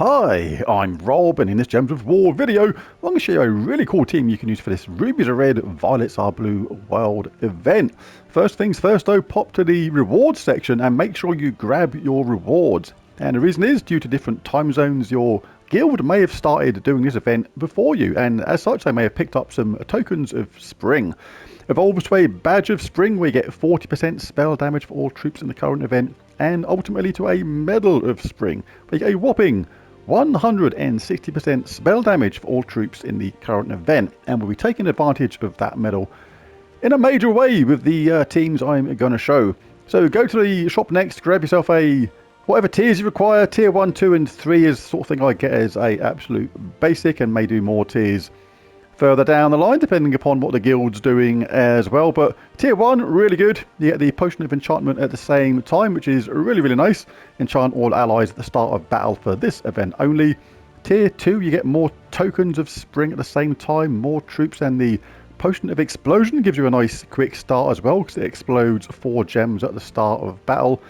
Hi, I'm Rob, and in this Gems of War video, I'm going to show you a really cool team you can use for this Rubies are Red, Violets are Blue World event. First things first though, pop to the rewards section and make sure you grab your rewards. And the reason is, due to different time zones, your guild may have started doing this event before you, and as such they may have picked up some tokens of spring. Evolves to a Badge of Spring where you get 40% spell damage for all troops in the current event, and ultimately to a Medal of Spring where you get a whopping 160% spell damage for all troops in the current event, and we'll be taking advantage of that medal in a major way with the teams I'm going to show. So go to the shop next, grab yourself a whatever tiers you require. Tier 1, 2 and 3 is the sort of thing I get as a absolute basic, and may do more tiers further down the line depending upon what the guild's doing as well. But tier 1, really good. You get the potion of enchantment at the same time, which is really nice. Enchant all allies at the start of battle for this event only. Tier 2, you get more tokens of spring at the same time, more troops, and the potion of explosion gives you a nice quick start as well because it explodes 4 gems at the start of battle.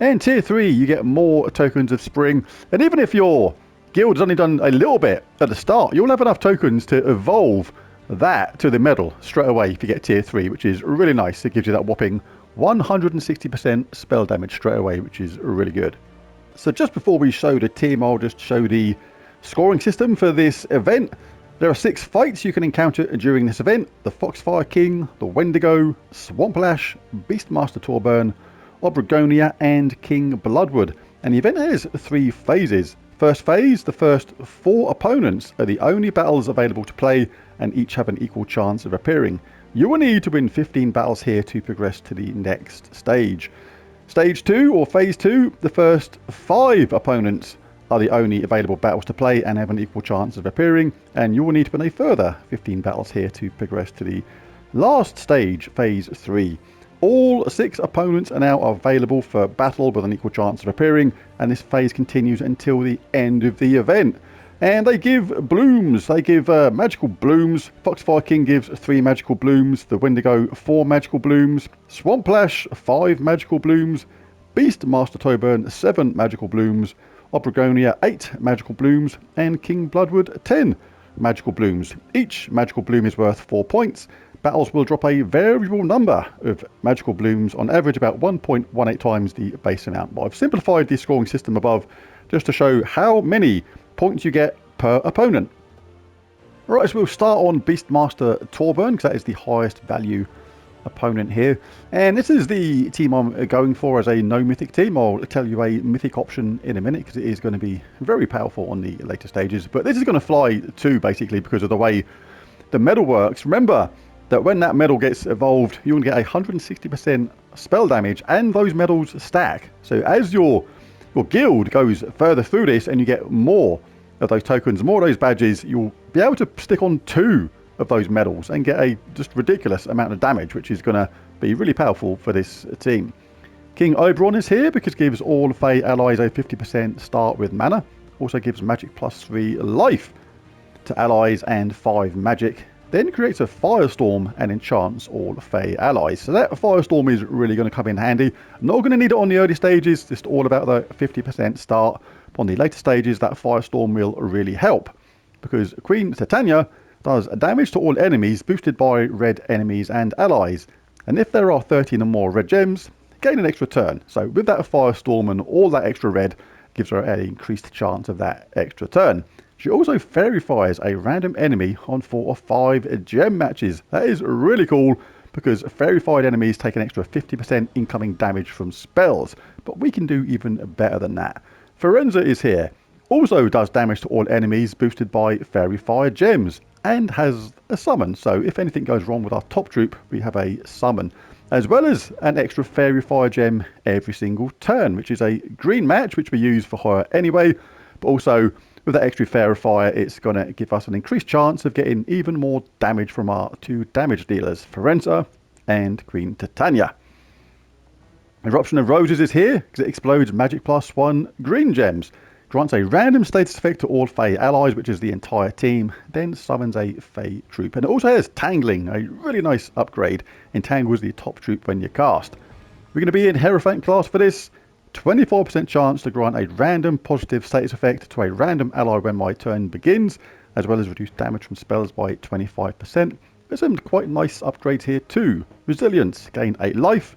And tier 3, you get more tokens of spring, and even if your guild's only done a little bit at the start, you'll have enough tokens to evolve that to the medal straight away if you get tier 3, which is really nice. It gives you that whopping 160% spell damage straight away, which is really good. So just before we show the team, I'll just show the scoring system for this event. There are 6 fights you can encounter during this event: the Foxfire King, the Wendigo, Swamplash, Beastmaster Torburn, Obregonia and King Bloodwood. And the event has 3 phases. First phase, the first 4 opponents are the only battles available to play, and each have an equal chance of appearing. You will need to win 15 battles here to progress to the next stage. Stage 2, or phase 2, the first 5 opponents are the only available battles to play and have an equal chance of appearing, and you will need to win a further 15 battles here to progress to the last stage, phase 3. All 6 opponents are now available for battle with an equal chance of appearing, and this phase continues until the end of the event. And they give blooms, they give magical blooms. Foxfire King gives 3 magical blooms, the Wendigo 4 magical blooms, Swamplash 5 magical blooms, Beastmaster Torburn 7 magical blooms, Obregonia 8 magical blooms, and King Bloodwood 10 magical blooms. Each magical bloom is worth 4 points. Battles will drop a variable number of magical blooms, on average about 1.18 times the base amount. But I've simplified the scoring system above just to show how many points you get per opponent. Right, so we'll start on Beastmaster Torburn because that is the highest value opponent here. And this is the team I'm going for as a no mythic team. I'll tell you a mythic option in a minute because it is going to be very powerful on the later stages. But this is going to fly too, basically, because of the way the medal works. Remember that when that medal gets evolved, you'll get 160% spell damage, and those medals stack. So as your guild goes further through this and you get more of those tokens, more of those badges, you'll be able to stick on 2 of those medals and get a just ridiculous amount of damage, which is going to be really powerful for this team. King Oberon is here because it gives all Fey allies a 50% start with mana. Also gives magic +3 life to allies and 5 magic. Then creates a firestorm and enchants all Fey allies. So that firestorm is really going to come in handy. Not going to need it on the early stages, just all about the 50% start. On the later stages, that firestorm will really help, because Queen Titania does damage to all enemies boosted by red enemies and allies. And if there are 13 or more red gems, gain an extra turn. So with that firestorm and all that extra red, gives her an increased chance of that extra turn. She also fairy-fires a random enemy on 4 or 5 gem matches. That is really cool because fairy-fired enemies take an extra 50% incoming damage from spells, but we can do even better than that. Forenza is here. Also does damage to all enemies boosted by fairy-fired gems, and has a summon. So if anything goes wrong with our top troop, we have a summon, as well as an extra fairy-fire gem every single turn, which is a green match, which we use for her anyway, but also with that extra fairy fire, it's going to give us an increased chance of getting even more damage from our 2 damage dealers, Forenza and Queen Titania. Eruption of Roses is here because it explodes magic +1 green gems. Grants a random status effect to all Fey allies, which is the entire team, then summons a Fey troop. And it also has Tangling, a really nice upgrade. Entangles the top troop when you cast. We're going to be in Hierophant class for this. 24% chance to grant a random positive status effect to a random ally when my turn begins, as well as reduce damage from spells by 25%. There's some quite nice upgrades here too. Resilience, gain 8 life.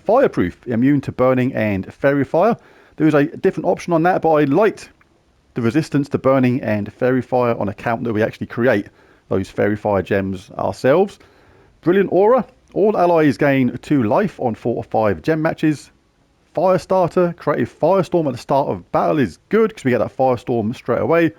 Fireproof, immune to burning and fairy fire. There is a different option on that, but I liked the resistance to burning and fairy fire on account that we actually create those fairy fire gems ourselves. Brilliant aura. All allies gain 2 life on 4 or 5 gem matches. Firestarter, creative firestorm at the start of battle is good because we get that firestorm straight away.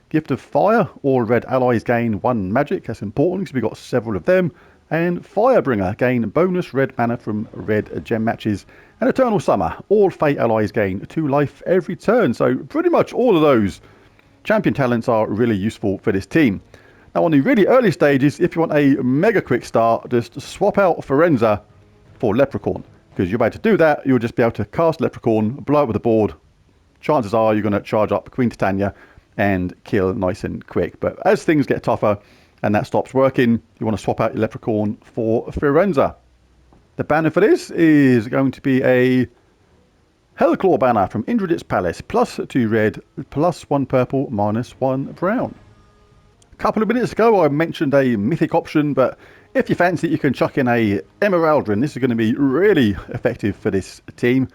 Gift of fire, all red allies gain 1 magic, that's important because we've got several of them. And Firebringer, gain bonus red mana from red gem matches. And Eternal Summer, all Fate allies gain 2 life every turn. So pretty much all of those champion talents are really useful for this team. Now on the really early stages, if you want a mega quick start, just swap out Firenze for Leprechaun. Because you're able to do that, you'll just be able to cast Leprechaun, blow up with the board. Chances are you're going to charge up Queen Titania and kill nice and quick. But as things get tougher and that stops working, you want to swap out your Leprechaun for Firenze. The banner for this is going to be a Hellclaw banner from Indridit's Palace. +2 red, +1 purple, -1 brown. A couple of minutes ago I mentioned a mythic option, but if you fancy it, you can chuck in a Emeraldrin. This is going to be really effective for this team.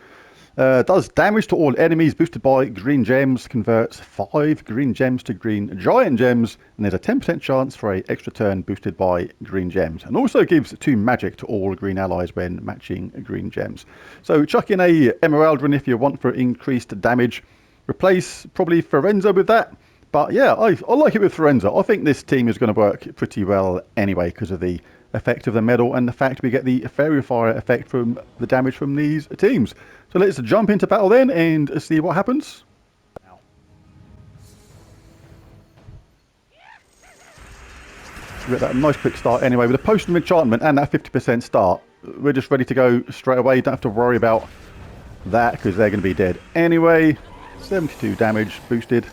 Does damage to all enemies boosted by green gems, converts 5 green gems to green giant gems, and there's a 10% chance for an extra turn boosted by green gems, and also gives 2 magic to all green allies when matching green gems. So chuck in a Emeraldrin if you want for increased damage. Replace probably Firenze with that. But yeah, I like it with Firenze. I think this team is going to work pretty well anyway because of the effect of the medal and the fact we get the fairy fire effect from the damage from these teams. So let's jump into battle then and see what happens. We get that nice quick start anyway with a potion of enchantment and that 50% start. We're just ready to go straight away. Don't have to worry about that because they're going to be dead anyway. 72 damage boosted.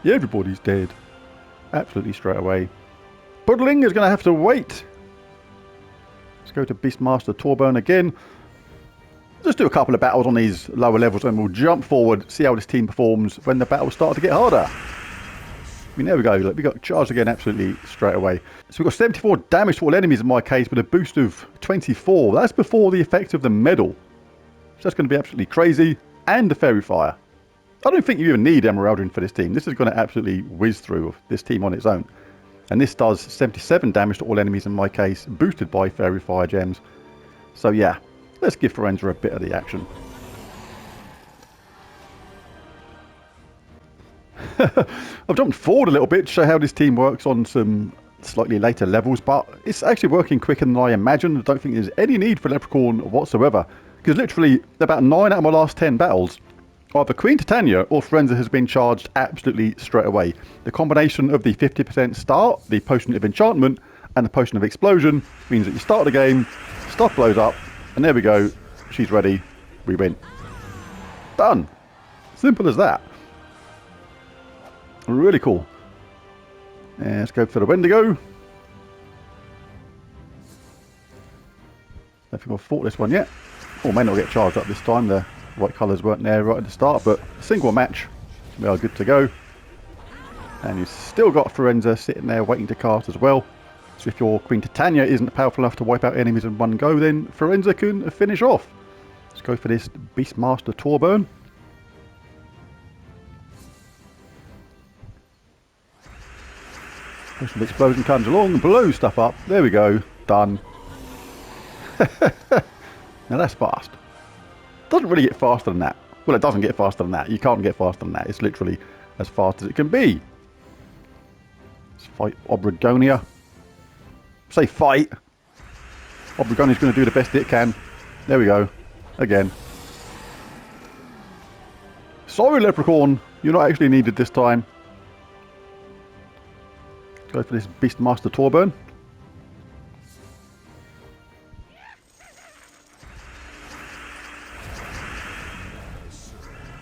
Yeah, everybody's dead. Absolutely straight away. Puddling is going to have to wait. Let's go to Beastmaster Torburn again. Just do a couple of battles on these lower levels and we'll jump forward, see how this team performs when the battles start to get harder. I mean, there we go. Look, we got charged again absolutely straight away. So we've got 74 damage to all enemies in my case with a boost of 24. That's before the effect of the medal. So that's going to be absolutely crazy. And the fairy fire. I don't think you even need Emeraldrin for this team. This is going to absolutely whiz through this team on its own. And this does 77 damage to all enemies in my case, boosted by fairy fire gems. So yeah, let's give Firenze a bit of the action. I've jumped forward a little bit to show how this team works on some slightly later levels, but it's actually working quicker than I imagined. I don't think there's any need for Leprechaun whatsoever, because literally about 9 out of my last 10 battles, either Queen Titania or Firenze has been charged absolutely straight away. The combination of the 50% start, the Potion of Enchantment, and the Potion of Explosion means that you start the game, stuff blows up, and there we go. She's ready. We win. Done. Simple as that. Really cool. Let's go for the Wendigo. I don't think I've fought this one yet. Or may not get charged up this time. The white colours weren't there right at the start, but a single match, we are good to go. And you've still got Firenze sitting there waiting to cast as well. So if your Queen Titania isn't powerful enough to wipe out enemies in one go, then Firenze can finish off. Let's go for this Beastmaster Torburn. Potion of Explosion comes along, blows stuff up. There we go. Done. Now that's fast. Doesn't really get faster than that. Well, it doesn't get faster than that. You can't get faster than that. It's literally as fast as it can be. Let's fight Obrigonia. Say fight. Obrigonia's going to do the best it can. There we go. Again. Sorry, Leprechaun. You're not actually needed this time. Let's go for this Beastmaster Torburn.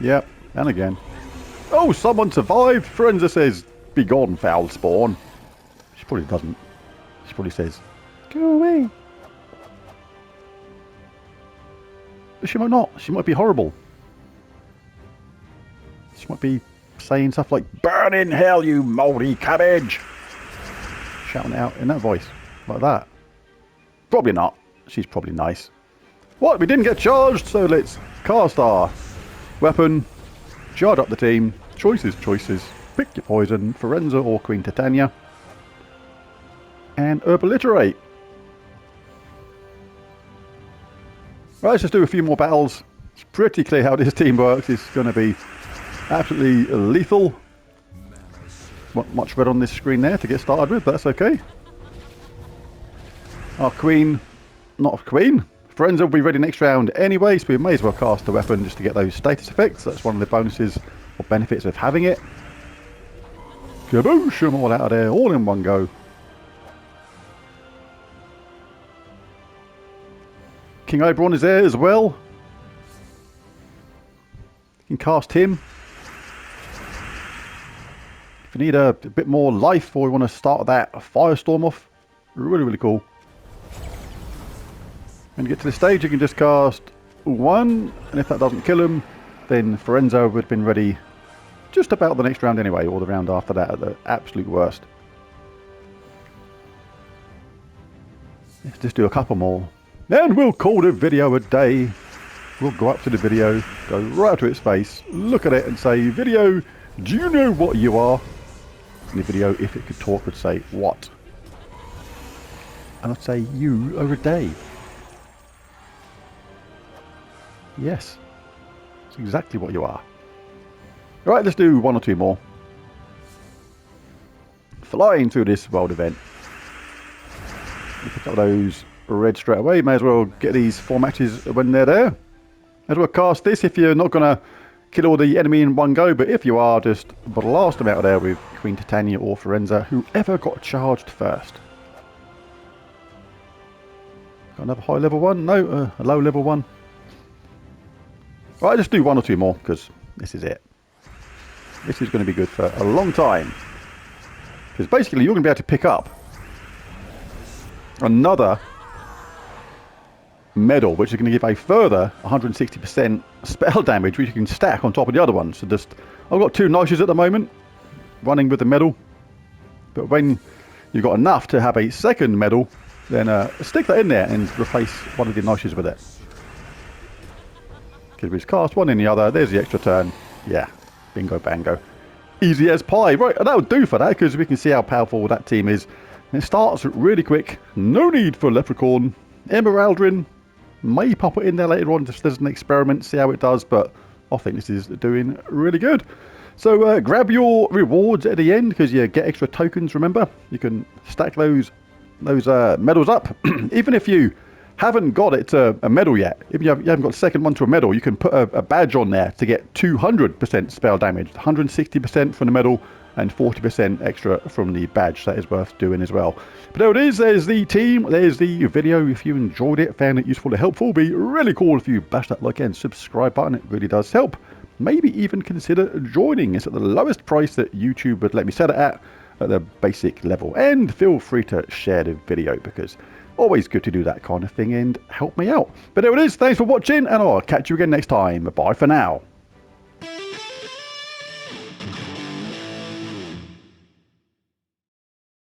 Yep, and again. Oh, someone survived! Firenze says, "Be gone, foul spawn." She probably doesn't. She probably says, "Go away." But she might not. She might be horrible. She might be saying stuff like, "Burn in hell, you mouldy cabbage!" Shouting it out in that voice. Like that. Probably not. She's probably nice. What? We didn't get charged, so let's cast our weapon. Charge up the team. Choices, choices. Pick your poison. Forenza or Queen Titania. And Obliterate. Right, let's just do a few more battles. It's pretty clear how this team works. It's going to be absolutely lethal. Not much red on this screen there to get started with, but that's okay. Our Queen, not a Queen. Forenza will be ready next round anyway, so we may as well cast the weapon just to get those status effects. That's one of the bonuses or benefits of having it. Kaboosh them all out of there, all in one go. King Oberon is there as well. You can cast him. If you need a bit more life or you want to start that firestorm off, really, really cool. When you get to this stage, you can just cast one, and if that doesn't kill him, then Forenza would have been ready just about the next round anyway, or the round after that at the absolute worst. Let's just do a couple more. Then we'll call the video a day. We'll go up to the video, go right up to its face, look at it and say, "Video, do you know what you are?" And the video, if it could talk, would say, "What?" And I'd say, "You are a day." Yes. That's exactly what you are. Alright, let's do one or two more. Flying through this world event. Pick up those red straight away. May as well get these 4 matches when they're there. As well cast this if you're not going to kill all the enemy in one go, but if you are, just blast them out of there with Queen Titania or Forenza, whoever got charged first. Got another high level one? No, a low level one. Right, just do one or two more, because this is it. This is going to be good for a long time. Because basically you're going to be able to pick up another medal, which is going to give a further 160% spell damage, which you can stack on top of the other one. So just, I've got 2 Niches at the moment, running with the medal. But when you've got enough to have a second medal, then stick that in there and replace one of the Niches with it. Because we just cast one in the other, there's the extra turn. Yeah, bingo bango. Easy as pie. Right, and that'll do for that, because we can see how powerful that team is. And it starts really quick. No need for Leprechaun. Emeraldrin, may pop it in there later on just as an experiment, see how it does, but I think this is doing really good. So grab your rewards at the end, because you get extra tokens, remember? You can stack those medals up. Even if you haven't got it to a medal yet, if you haven't got the second one to a medal, you can put a badge on there to get 200% spell damage, 160% from the medal and 40% extra from the badge. That is worth doing as well. But there it is, there's the team, there's the video. If you enjoyed it, found it useful and helpful, it'd be really cool if you bash that like and subscribe button. It really does help. Maybe even consider joining. It's at the lowest price that YouTube would let me set it at the basic level. And feel free to share the video, because always good to do that kind of thing and help me out. But there it is, thanks for watching, and I'll catch you again next time. Bye for now.